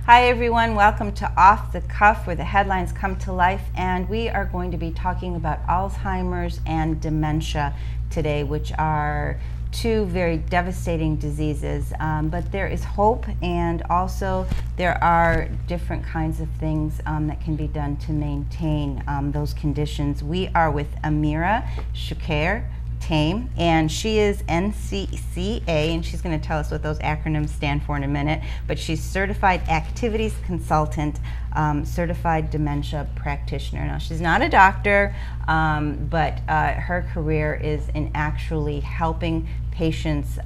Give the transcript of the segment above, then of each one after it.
Hi everyone, welcome to Off the Cuff, where the headlines come to life, and we are going to be talking about Alzheimer's and dementia today, which are two very devastating diseases, but there is hope, and also there are different kinds of things that can be done to maintain those conditions. We are with Amira Tame, and she is NCCA, and she's going to tell us what those acronyms stand for in a minute, but she's Certified Activities Consultant, Certified Dementia Practitioner. Now, she's not a doctor, but her career is in actually helping patients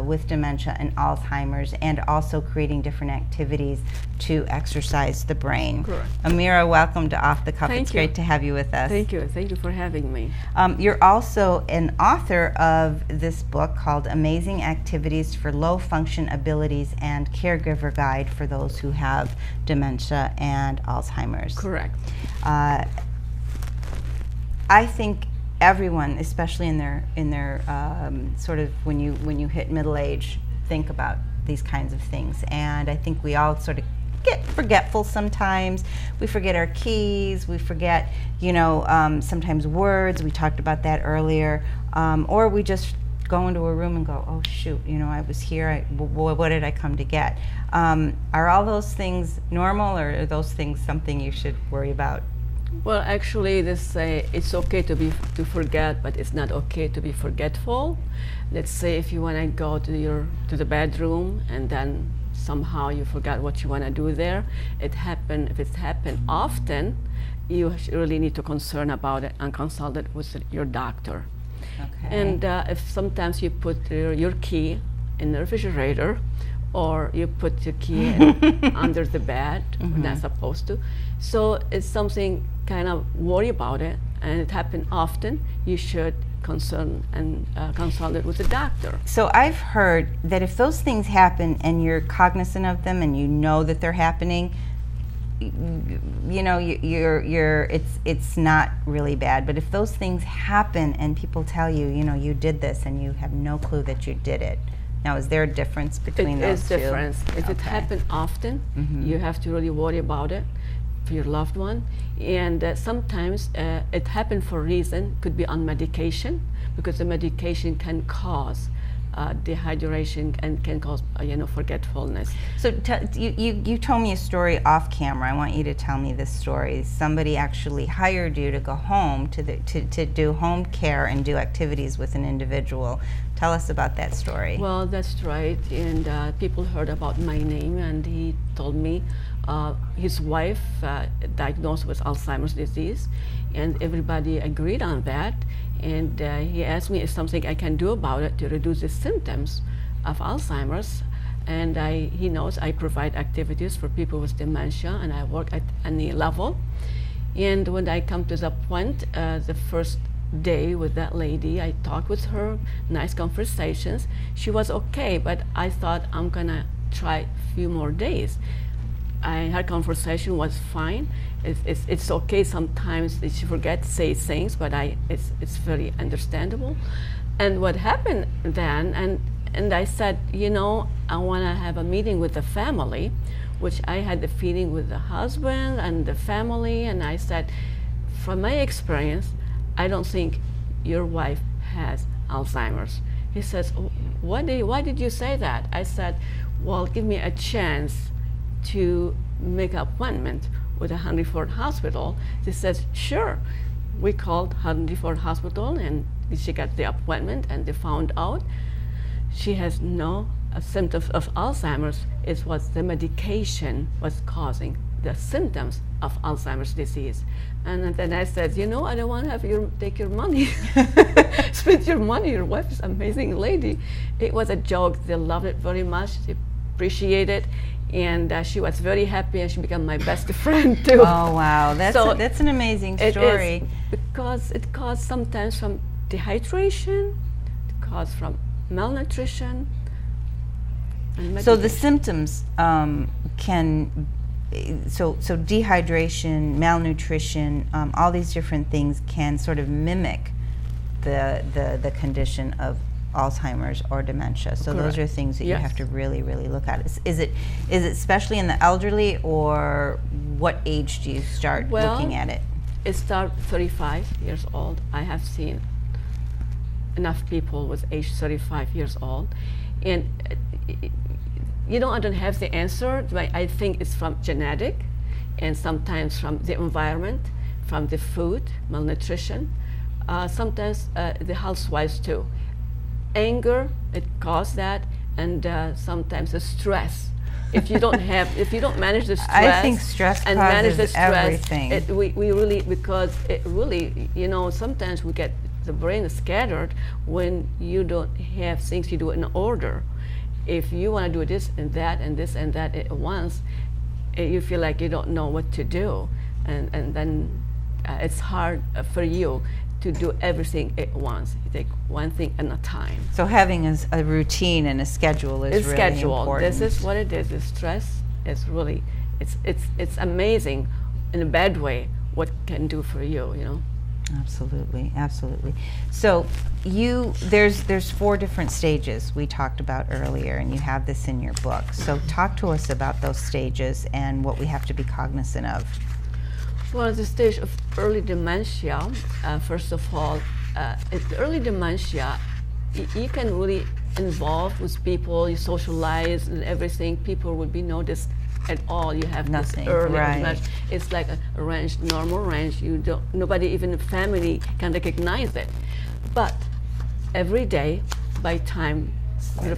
with dementia and Alzheimer's, and also creating different activities to exercise the brain. Correct. Amira, welcome to Off the Cuff. Thank it's you. Great to have you with us. Thank you. Thank you for having me. You're also an author of this book called Amazing Activities for Low Function Abilities and Caregiver Guide for those who have dementia and Alzheimer's. Correct. I think everyone, especially in their sort of when you hit middle age, think about these kinds of things, and I think we all sort of get forgetful sometimes. We forget our keys, we forget sometimes words. We talked about that earlier, or we just go into a room and go, oh shoot, I was here, what did I come to get? Are all those things normal, or are those things something you should worry about? Well, actually, they say it's okay to forget, but it's not okay to be forgetful. Let's say if you want to go to the bedroom and then somehow you forgot what you want to do there. If it's happened often, you really need to concern about it and consult it with your doctor. Okay. And if sometimes you put your key in the refrigerator, or you put your key under the bed, Mm-hmm. not supposed to. So it's something kind of worry about it, and it happens often. You should concern and consult it with the doctor. So I've heard that if those things happen and you're cognizant of them and you know that they're happening, it's not really bad. But if those things happen and people tell you, you did this, and you have no clue that you did it. Now, is there a difference between those two? It is difference. If it happens often, Mm-hmm. you have to really worry about it for your loved one. And sometimes it happens for a reason, could be on medication, because the medication can cause dehydration and can cause forgetfulness. So you told me a story off camera. I want you to tell me this story. Somebody actually hired you to go home to do home care and do activities with an individual. Tell us about that story. Well, that's right. And people heard about my name, and he told me his wife diagnosed with Alzheimer's disease, and everybody agreed on that. And he asked me if something I can do about it to reduce the symptoms of Alzheimer's. And he knows I provide activities for people with dementia, and I work at any level. And when I come to the point, the first day with that lady, I talked with her, nice conversations. She was okay, but I thought I'm gonna try a few more days. Her conversation was fine. It's okay sometimes that she forgets to say things, but it's very understandable. And what happened then, and I said, I want to have a meeting with the family, which I had the feeling with the husband and the family, and I said, from my experience, I don't think your wife has Alzheimer's. He says, why did you say that? I said, well, give me a chance to make an appointment with a Henry Ford Hospital. He says, sure. We called Henry Ford Hospital, and she got the appointment, and they found out she has no symptoms of Alzheimer's. It was the medication was causing the symptoms of Alzheimer's disease. And then I said, I don't want to have take your money, spend your money. Your wife is an amazing lady. It was a joke. They loved it very much. They appreciate it. And she was very happy, and she became my best friend too. Oh wow, that's an amazing story. It is, because it caused sometimes from dehydration, it caused from malnutrition. And so the symptoms so dehydration, malnutrition, all these different things can sort of mimic the condition of Alzheimer's or dementia. So Correct. those are things that you Yes. have to really, really look at. Is it especially in the elderly, or what age do you start Well, looking at it? It starts 35 years old. I have seen enough people with age 35 years old, and I don't have the answer, but I think it's from genetic, and sometimes from the environment, from the food, malnutrition, sometimes the health-wise too. Anger, it causes that, and sometimes the stress. If you don't manage the stress, I think stress and manage the causes stress, everything. we really, because it really, sometimes we get, the brain is scattered when you don't have things you do in order. If you want to do this and that and this and that at once, you feel like you don't know what to do, and then it's hard for you to do everything at once. You take one thing at a time. So having a routine and a schedule is really important. This is what it is. The stress is really, it's amazing in a bad way what can do for you. Absolutely, absolutely. So there's 4 different stages we talked about earlier, and you have this in your book. So talk to us about those stages and what we have to be cognizant of. Well, the stage of early dementia, first of all, in early dementia, you can really involve with people, you socialize and everything. People would be noticed at all. You have Nothing, this early right. dementia. It's like a range, normal range. Nobody, even the family, can recognize it. But every day, by time,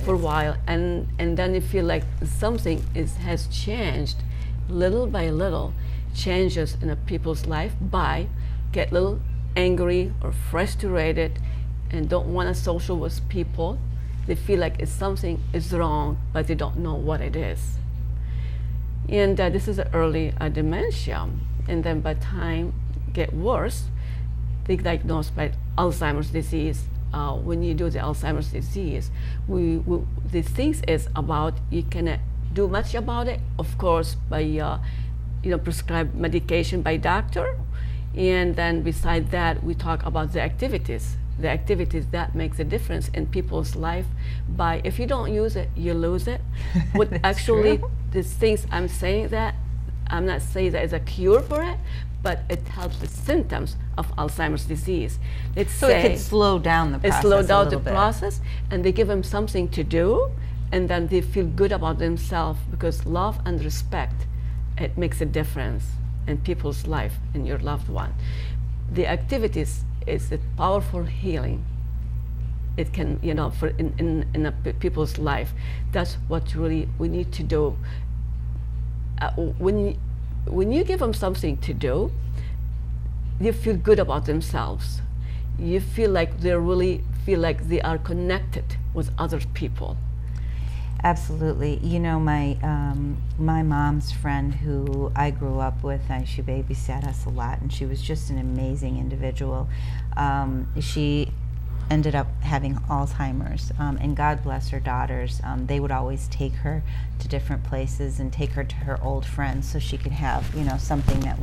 for a while, and then you feel like something has changed, little by little. Changes in a people's life by get a little angry or frustrated and don't want to social with people. They feel like something is wrong, but they don't know what it is. And this is early dementia. And then by time get worse, they diagnosed by Alzheimer's disease. When you do the Alzheimer's disease, the things is about, you cannot do much about it, of course, by prescribed medication by doctor, and then beside that we talk about the activities that makes a difference in people's life. By if you don't use it, you lose it. What actually true. the things I'm saying, that I'm not saying that is a cure for it, but it helps the symptoms of Alzheimer's disease. So it could slow down the process. It slows down a the little bit. process, and they give them something to do, and then they feel good about themselves, because love and respect, it makes a difference in people's life, in your loved one. The activities is a powerful healing. It can, for in people's life. That's what really we need to do. When you give them something to do, you feel good about themselves. You feel like they are connected with other people. Absolutely. My mom's friend, who I grew up with, she babysat us a lot, and she was just an amazing individual. She ended up having Alzheimer's, and God bless her daughters. They would always take her to different places and take her to her old friends so she could have, something that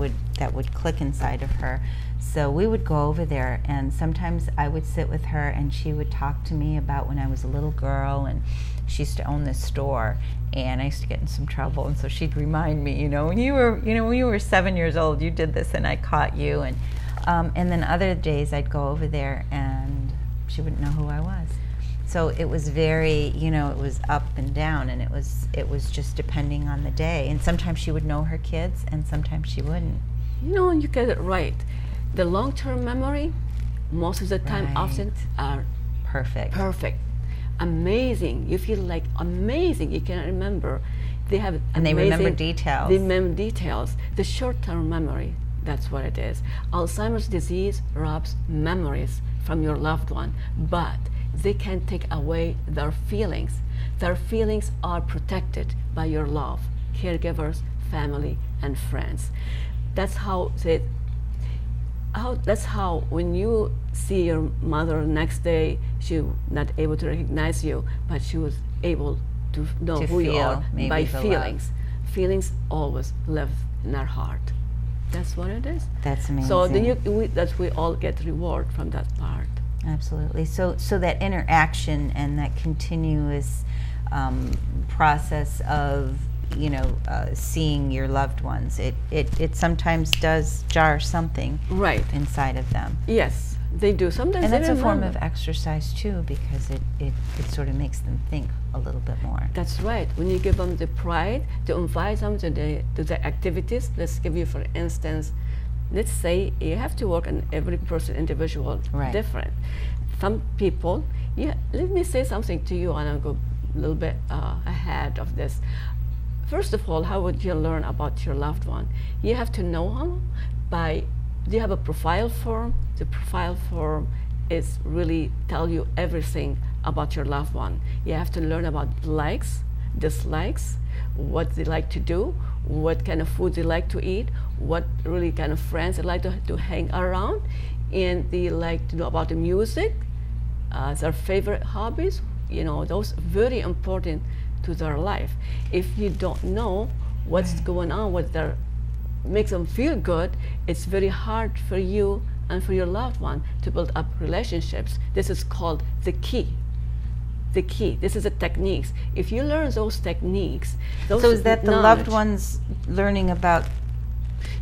would click inside of her. So we would go over there, and sometimes I would sit with her, and she would talk to me about when I was a little girl, and she used to own this store, and I used to get in some trouble, and so she'd remind me, when you were 7 years old, you did this, and I caught you, and then other days I'd go over there, and she wouldn't know who I was. So it was very, it was up and down, and it was just depending on the day, and sometimes she would know her kids, and sometimes she wouldn't. You get it right. The long-term memory, most of the time, Right. often are Perfect. Amazing. You feel like amazing. You cannot remember. They have And they remember details. They remember details. The short-term memory, that's what it is. Alzheimer's disease robs memories from your loved one, but they can take away their feelings. Their feelings are protected by your love, caregivers, family, and friends. That's how when you see your mother next day, she was not able to recognize you, but she was able to know To who you feel are maybe by the feelings. Feelings always live in our heart. That's what it is. That's amazing. So then we all get reward from that part. Absolutely. So that interaction and that continuous process of seeing your loved ones, it sometimes does jar something Right. inside of them. Yes, they do. Sometimes And they that's a form remember. of exercise too, because it sort of makes them think a little bit more. That's right. When you give them the pride to invite them to the activities, let's give you, for instance, let's say you have to work on every person individual, Right. different. Some people, let me say something to you, and I'll go a little bit ahead of this. First of all, how would you learn about your loved one? You have to know him by, do you have a profile form? The profile form is really tell you everything about your loved one. You have to learn about likes, dislikes, what they like to do, what kind of food they like to eat, what really kind of friends they like to hang around, and they like to know about the music, their favorite hobbies. Those very important to their life. If you don't know what's going on, what makes them feel good, it's very hard for you and for your loved one to build up relationships. This is called the key. The key. This is the techniques. If you learn those techniques, So is that the loved ones learning about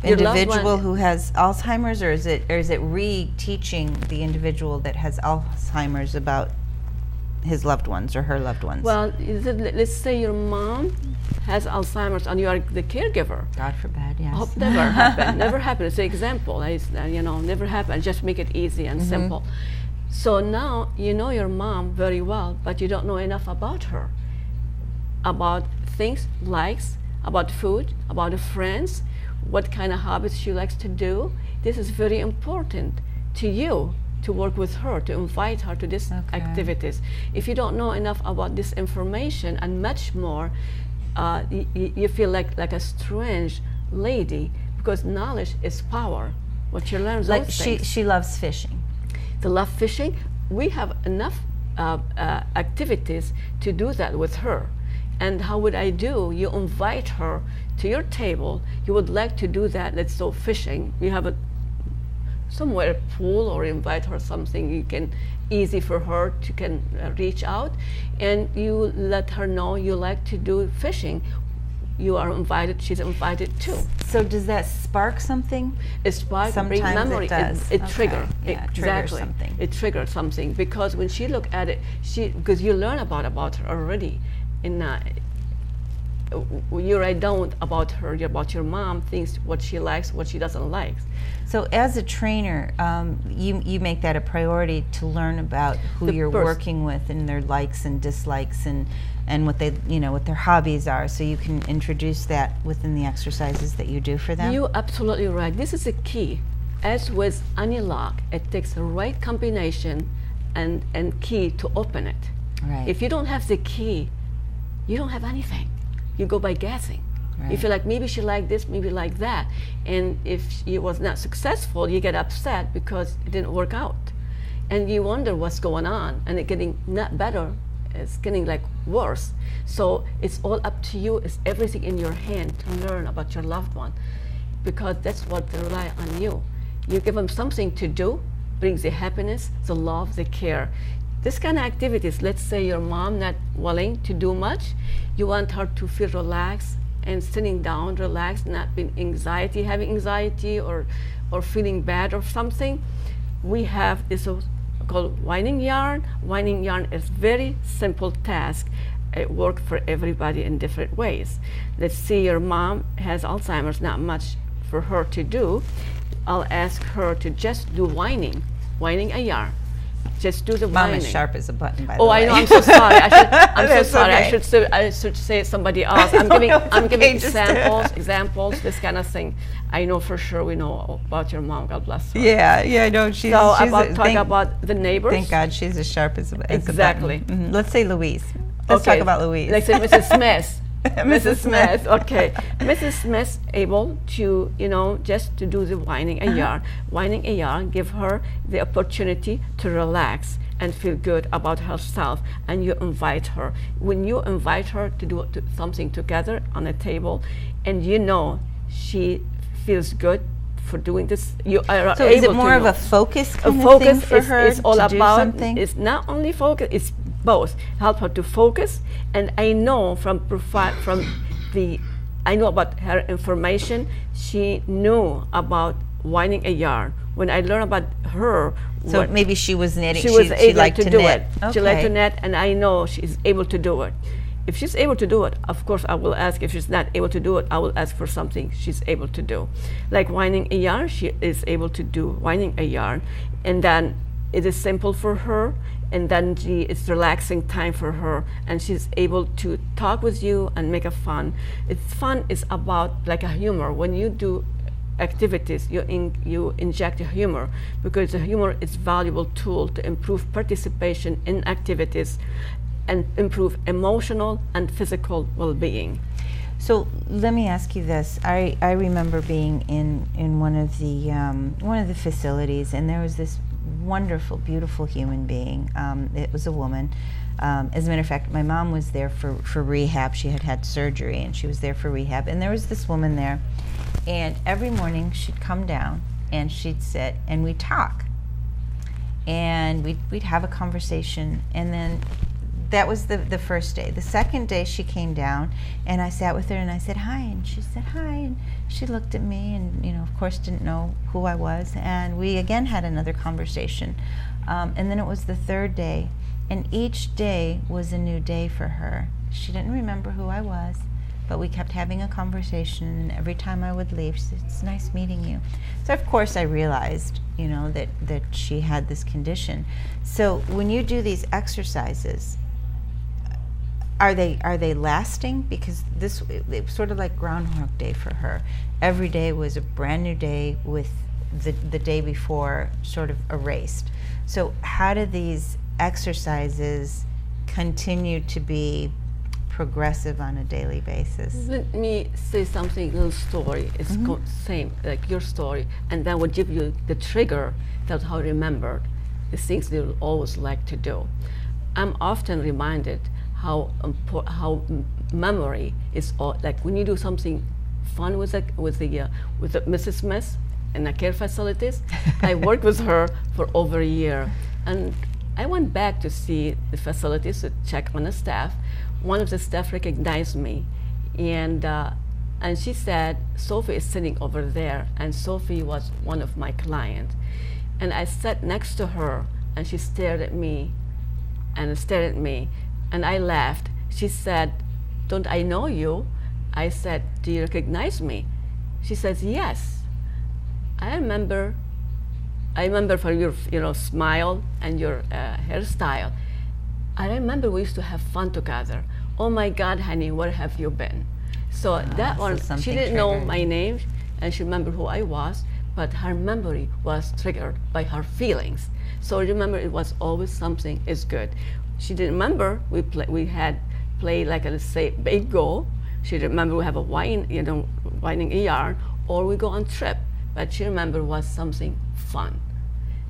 Your loved individual one- who has Alzheimer's, or is it re-teaching the individual that has Alzheimer's about his loved ones or her loved ones? Well, let's say your mom has Alzheimer's and you are the caregiver. God forbid, yes. Hope never happen. Never happen. It's an example. Never happen. Just make it easy and simple. So now you know your mom very well, but you don't know enough about her, about things, likes, about food, about her friends, what kind of hobbies she likes to do. This is very important to you to work with her, to invite her to these activities. If you don't know enough about this information and much more, you feel like a strange lady, because knowledge is power. What you learn, Like those things. she loves fishing. To love fishing, we have enough activities to do that with her. And how would I do? You invite her to your table. You would like to do that. Let's go fishing. You have somewhere a pool, or invite her something you can easy for her to can reach out, and you let her know you like to do fishing. You are invited. She's invited too. So does that spark something? It sparks Sometimes memory. it does. It Okay. triggers. Yeah, it triggers Exactly. something. It triggers something, because when she look at it, because you learn about her already. You write down about her, about your mom, things, what she likes, what she doesn't like. So as a trainer, you make that a priority to learn about who The you're person. working with and their likes and dislikes and what they what their hobbies are, so you can introduce that within the exercises that you do for them. You're absolutely right. This is the key. As with any lock, it takes the right combination and key to open it. Right. If you don't have the key, you don't have anything. You go by guessing. Right. You feel like maybe she liked this, maybe like that. And if it was not successful, you get upset because it didn't work out. And you wonder what's going on, and it's getting not better, it's getting like worse. So it's all up to you. It's everything in your hand to learn about your loved one, because that's what they rely on you. You give them something to do, brings the happiness, the love, the care. This kind of activities, let's say your mom not willing to do much, you want her to feel relaxed and sitting down, relaxed, not being having anxiety or feeling bad or something. We have this called winding yarn. Winding yarn is very simple task. It works for everybody in different ways. Let's see, your mom has Alzheimer's, not much for her to do. I'll ask her to just do winding a yarn. Just do the Mom winding. is sharp as a button, by the Oh, way. I know. I'm so sorry. I'm so That's sorry. okay. I should say somebody else. I'm No, giving no, it's I'm giving okay, just- examples, this kind of thing. I know for sure we know about your mom. God bless her. Yeah, no, she's. So she's talk about the neighbors. Thank God she's as sharp as a button. Exactly. Mhm. Let's say Louise. Let's talk about Louise. Let's say Mrs. Smith. Mrs. Smith. Okay. Mrs. Smith able to, just to do the winding a yarn. Winding a yarn give her the opportunity to relax and feel good about herself, and you invite her. When you invite her to do something together on a table, and she feels good for doing this. You are So is it able more to of know. a focus kind of Focus thing for is, her is all to do about. something? It's not only focus. It's both. Help her to focus, and I know from I know about her information. She knew about winding a yarn. When I learned about her, So maybe she was knitting. she was able liked to to do knit. it. She liked to Okay. knit, and I know she's able to do it. If she's able to do it, of course I will ask. If she's not able to do it, I will ask for something she's able to do. Like winding a yarn, she is able to do winding a yarn, and then it is simple for her, and then it's relaxing time for her, and she's able to talk with you and make a fun. It's fun is about like a humor. When you do activities, you inject a humor, because the humor is valuable tool to improve participation in activities and improve emotional and physical well-being. So let me ask you this. I remember being in one of the facilities, and there was this wonderful, beautiful human being. It was a woman. As a matter of fact, my mom was there for rehab. She had surgery, and she was there for rehab. And there was this woman there, and every morning she'd come down and she'd sit and we'd talk, and we'd have a conversation, and then that was the first day. The second day she came down, and I sat with her and I said hi, and she said hi, and she looked at me, and of course didn't know who I was, and we again had another conversation, and then it was the third day, and each day was a new day for her. She didn't remember who I was, but we kept having a conversation, and every time I would leave, she said, "It's nice meeting you." So of course I realized, that she had this condition. So when you do these exercises, are they lasting? Because it was sort of like Groundhog Day for her. Every day was a brand new day, with the day before sort of erased. So how do these exercises continue to be progressive on a daily basis? Let me say something, little story. It's same like your story, and then will give you the trigger. That's how I remembered the things they will always like to do. I'm often reminded how memory is all, like when you do something fun with Mrs. Smith in the care facilities. I worked with her for over a year, and I went back to see the facilities to check on the staff. One of the staff recognized me, and she said, "Sophie is sitting over there," and Sophie was one of my clients. And I sat next to her, and she stared at me, and I laughed. She said, "Don't I know you?" I said, "Do you recognize me?" She says, "Yes." I remember for your smile and your hairstyle. I remember we used to have fun together. Oh my God, honey, where have you been? So that so one, something she didn't know triggered. my name, and she remembered who I was, but her memory was triggered by her feelings. So remember, it was always something is good. She didn't remember we had played like let's say bingo. She didn't remember we have a winding a yarn, or we go on trip. But she remembered was something fun.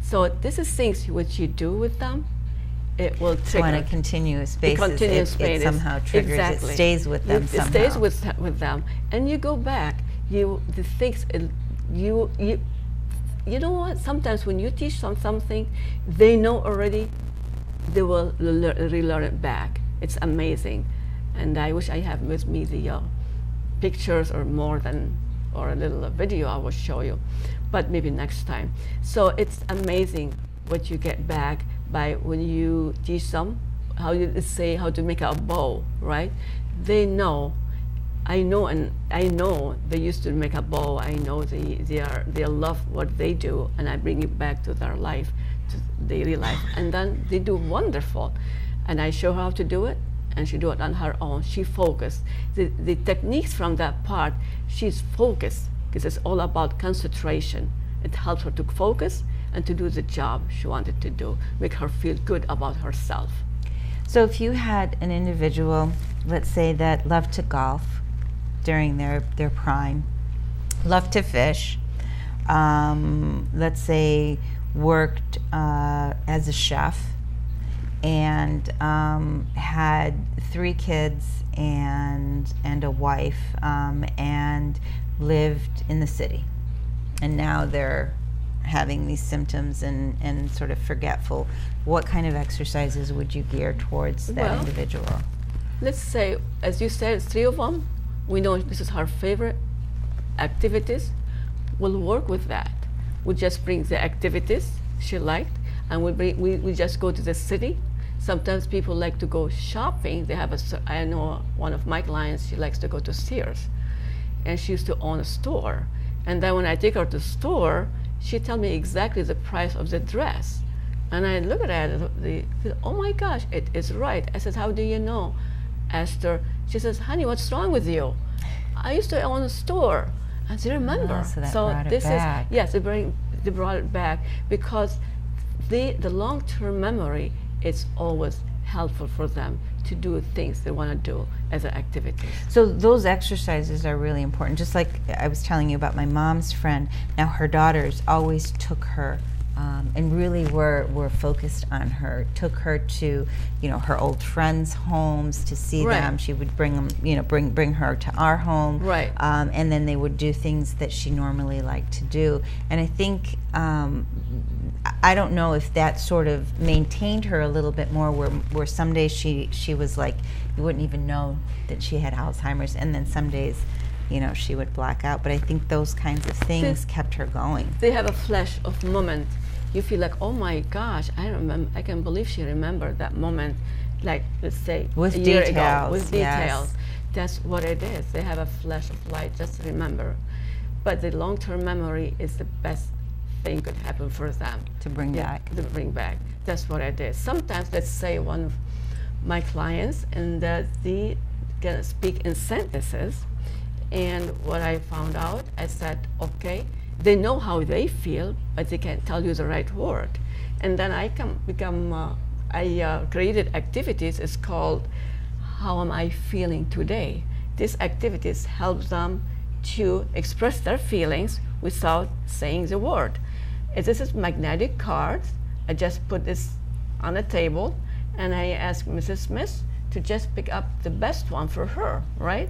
So this is things which you do with them. It will trigger. So on a continuous basis, it somehow triggers. Exactly. It stays with them somehow. It stays with them, and you go back. The things you know what? Sometimes when you teach them something, they know already. They will relearn it back. It's amazing, and I wish I have with me the pictures or a little video I will show you, but maybe next time. So it's amazing what you get back by when you teach them how to make a bow, right? They know. I know they used to make a bow. I know they love what they do, and I bring it back to their life, to daily life, and then they do wonderful. And I show her how to do it, and she do it on her own. She focused. The techniques from that part, she's focused, because it's all about concentration. It helps her to focus and to do the job she wanted to do, make her feel good about herself. So if you had an individual, let's say, that loved to golf during their prime, loved to fish, let's say worked as a chef, and had 3 kids and a wife, and lived in the city, and now they're having these symptoms and sort of forgetful. What kind of exercises would you gear towards that individual? Let's say, as you said, 3 of them, we know this is her favorite activities. We'll work with that. We just bring the activities she liked, and we just go to the city. Sometimes people like to go shopping. I know one of my clients, she likes to go to Sears, and she used to own a store. And then when I take her to the store, she tell me exactly the price of the dress. And I look at it, oh my gosh, it is right. I said, how do you know? Asked her. She says, honey, what's wrong with you? I used to own a store. And they remember. So that brought it back. Yes, they brought it back, because the long-term memory is always helpful for them to do things they want to do as an activity. So those exercises are really important. Just like I was telling you about my mom's friend, now her daughters always took her and really were focused on her, took her to, her old friends' homes to see them. She would bring them, bring her to our home. Right. And then they would do things that she normally liked to do. And I think, I don't know if that sort of maintained her a little bit more, where some days she was like, you wouldn't even know that she had Alzheimer's, and then some days, she would black out. But I think those kinds of things kept her going. They have a flash of moment. You feel like, oh my gosh, I can believe she remembered that moment, like, let's say, with a year ago. Details, with details. Yes. That's what it is. They have a flash of light, just remember. But the long-term memory is the best thing could happen for them. To bring back. To bring back. That's what it is. Sometimes, let's say one of my clients, and they can speak in sentences, and what I found out, I said, okay, they know how they feel, but they can't tell you the right word. And then I created activities. It's called How Am I Feeling Today? These activities help them to express their feelings without saying the word. This is magnetic cards. I just put this on a table, and I ask Mrs. Smith to just pick up the best one for her, right?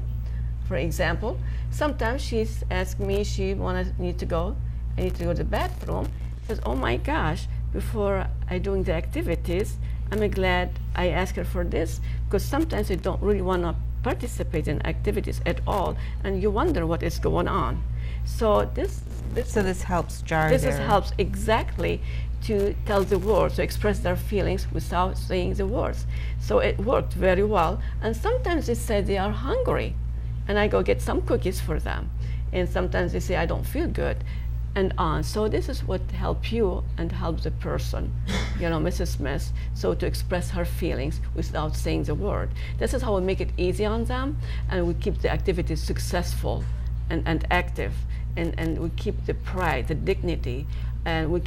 For example, sometimes she's asked me, I need to go to the bathroom. She says, oh my gosh, before I doing the activities, I'm glad I asked her for this, because sometimes you don't really want to participate in activities at all, and you wonder what is going on. So this helps jar. This helps exactly to tell the words, to express their feelings without saying the words. So it worked very well. And sometimes they say they are hungry, and I go get some cookies for them. And sometimes they say, I don't feel good, and on. So this is what helps you and helps the person, Mrs. Smith, so to express her feelings without saying the word. This is how we make it easy on them, and we keep the activities successful and active, and we keep the pride, the dignity, and we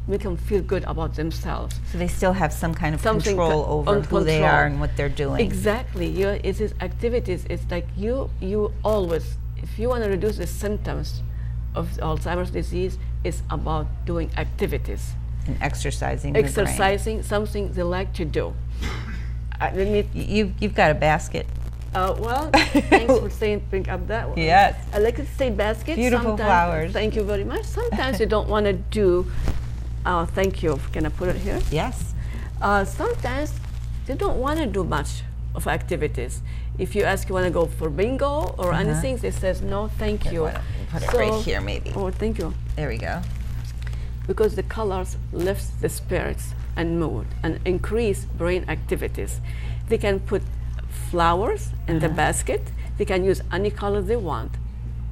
make them feel good about themselves. So they still have some kind of control over who they are and what they're doing. Exactly. It's these activities. It's like you always, if you want to reduce the symptoms of Alzheimer's disease, it's about doing activities. And exercising. Exercising, something they like to do. You've got a basket. Well, thanks for bring up that one. Yes. I like to say basket. Beautiful flowers. Thank you very much. Sometimes you don't want to do, thank you. Can I put it here? Yes. Sometimes they don't want to do much of activities. If you ask, you want to go for bingo or anything, they says, no, thank you. Put it right here, maybe. Oh, thank you. There we go. Because the colors lift the spirits and mood and increase brain activities. They can put flowers in the basket. They can use any color they want.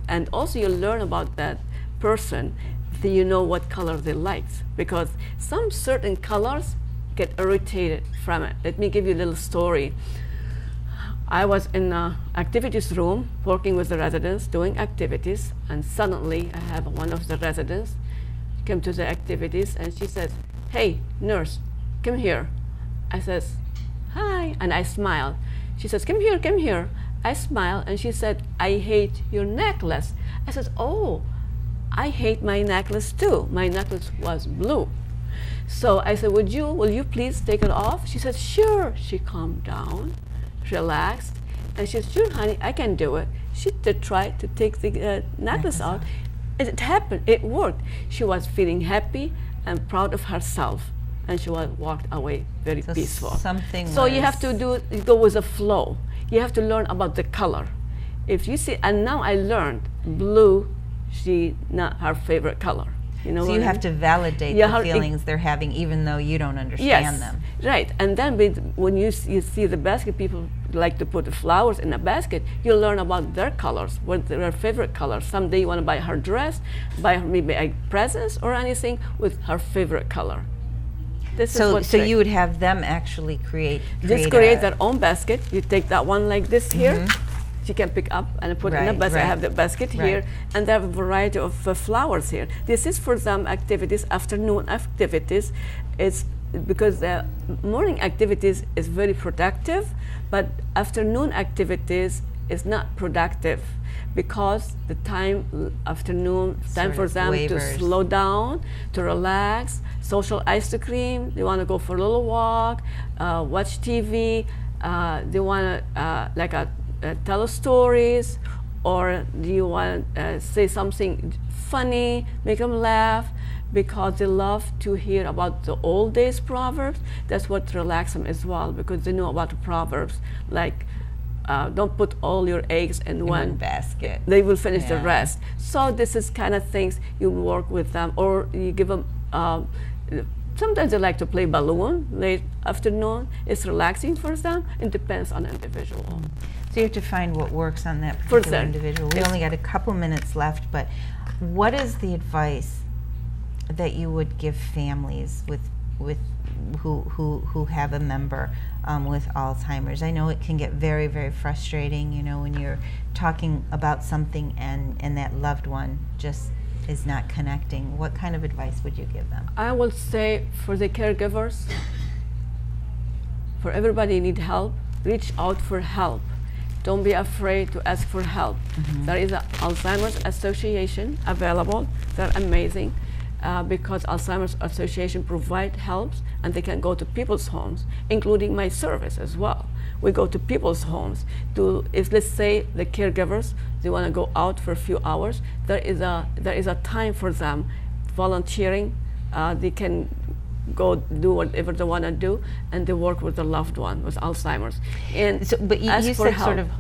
And also you learn about that person, that you know what color they like. Because some certain colors get irritated from it. Let me give you a little story. I was in the activities room working with the residents doing activities, and suddenly I have one of the residents come to the activities, and she says, hey, nurse, come here. I says, hi, and I smile. She says, come here, come here. I smile, and she said, I hate your necklace. I said, oh, I hate my necklace too. My necklace was blue. So I said, will you please take it off? She said, sure. She calmed down, relaxed, and she said, sure, honey, I can do it. She did try to take the necklace out. It happened. It worked. She was feeling happy and proud of herself, and she walked away very peaceful. So you have to go with the flow. You have to learn about the color. If you see, and now I learned blue, she not her favorite color. You know, so you have to validate the feelings they're having, even though you don't understand them. Right. And then when you see the basket, people like to put the flowers in a basket. You learn about their colors, what their favorite colors. Someday you want to buy her dress, buy her maybe a presents or anything with her favorite color. So you would have them actually create their own basket. You take that one like this here. She can pick up and put in a basket. I have the basket here, and they have a variety of flowers here. This is for some activities, afternoon activities. It's because the morning activities is very productive, but afternoon activities is not productive because the afternoon time for them to slow down, to relax, social ice cream. They want to go for a little walk, watch TV. They want to tell stories, or do you want to say something funny, make them laugh, because they love to hear about the old days proverbs. That's what relaxes them as well, because they know about the proverbs, like don't put all your eggs in one basket. They will finish the rest. So this is kind of things you work with them, or you give them sometimes they like to play balloon late afternoon. It's relaxing for them. It depends on the individual. So you have to find what works on that particular individual. We only got a couple minutes left, but what is the advice that you would give families who have a member with Alzheimer's? I know it can get very, very frustrating, you know, when you're talking about something and that loved one just is not connecting. What kind of advice would you give them? I would say for the caregivers, for everybody who need help, reach out for help. Don't be afraid to ask for help. There is an Alzheimer's Association available. They're amazing because Alzheimer's Association provide helps, and they can go to people's homes, including my service as well. We go to people's homes if let's say the caregivers, they want to go out for a few hours, there is a time for them volunteering. They can go do whatever they want to do, and they work with the loved one with Alzheimer's. And so, but you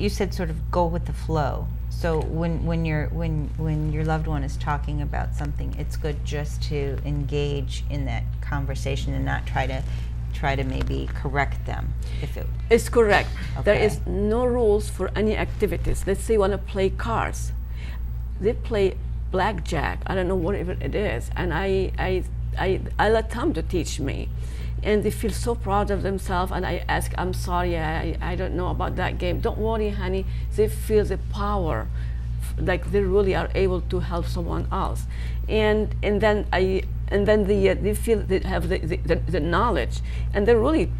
said sort of go with the flow. So when your loved one is talking about something, it's good just to engage in that conversation and not try to maybe correct them. It's correct. Okay. There is no rules for any activities. Let's say you want to play cards. They play blackjack. I don't know whatever it is, and I let them to teach me, and they feel so proud of themselves. And I ask, I'm sorry, I don't know about that game. Don't worry, honey. They feel the power, like they really are able to help someone else, and then they feel they have the knowledge, and they really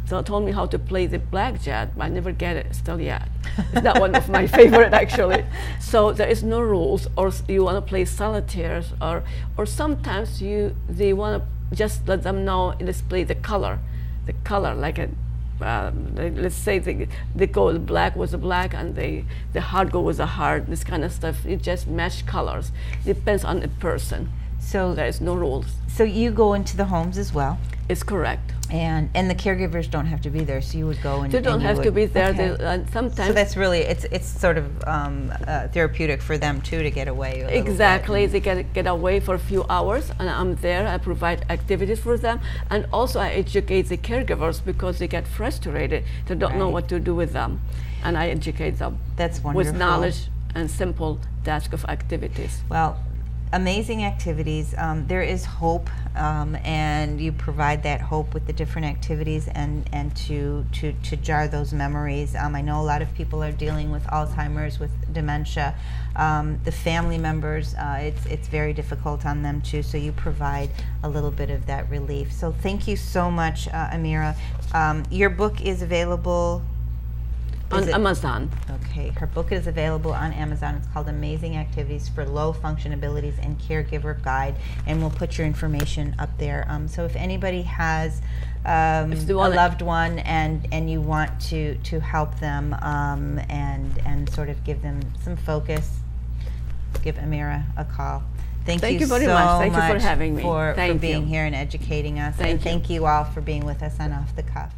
told me how to play the blackjack. I never get it still yet. It's not one of my favorite actually. So there is no rules, or you want to play solitaires, or sometimes they want to just let them know, let's play the color like a let's say they go the black with the black, and the heart go with the heart. This kind of stuff. It just match colors. Depends on the person. So there is no rules. So you go into the homes as well? It's correct. And the caregivers don't have to be there, so you would go and they don't have to be there. Okay. Sometimes. So that's really it's sort of therapeutic for them too, to get away. Exactly, they get away for a few hours, and I'm there. I provide activities for them, and also I educate the caregivers because they get frustrated. They don't know what to do with them, and I educate them. That's wonderful. With knowledge and simple task of activities. Well, amazing activities. There is hope, and you provide that hope with the different activities and to jar those memories. I know a lot of people are dealing with Alzheimer's, with dementia. The family members, it's very difficult on them too, so you provide a little bit of that relief. So thank you so much, Amira. Your book is available on Amazon. Okay, her book is available on Amazon. It's called Amazing Activities for Low Function Abilities and Caregiver Guide, and we'll put your information up there. So if anybody has a loved one and you want to help them and sort of give them some focus, give Amira a call. Thank you you very so much. Thank you much for having me. for Thank being you. here and educating us. Thank and you. thank you all for being with us on Off the Cuff.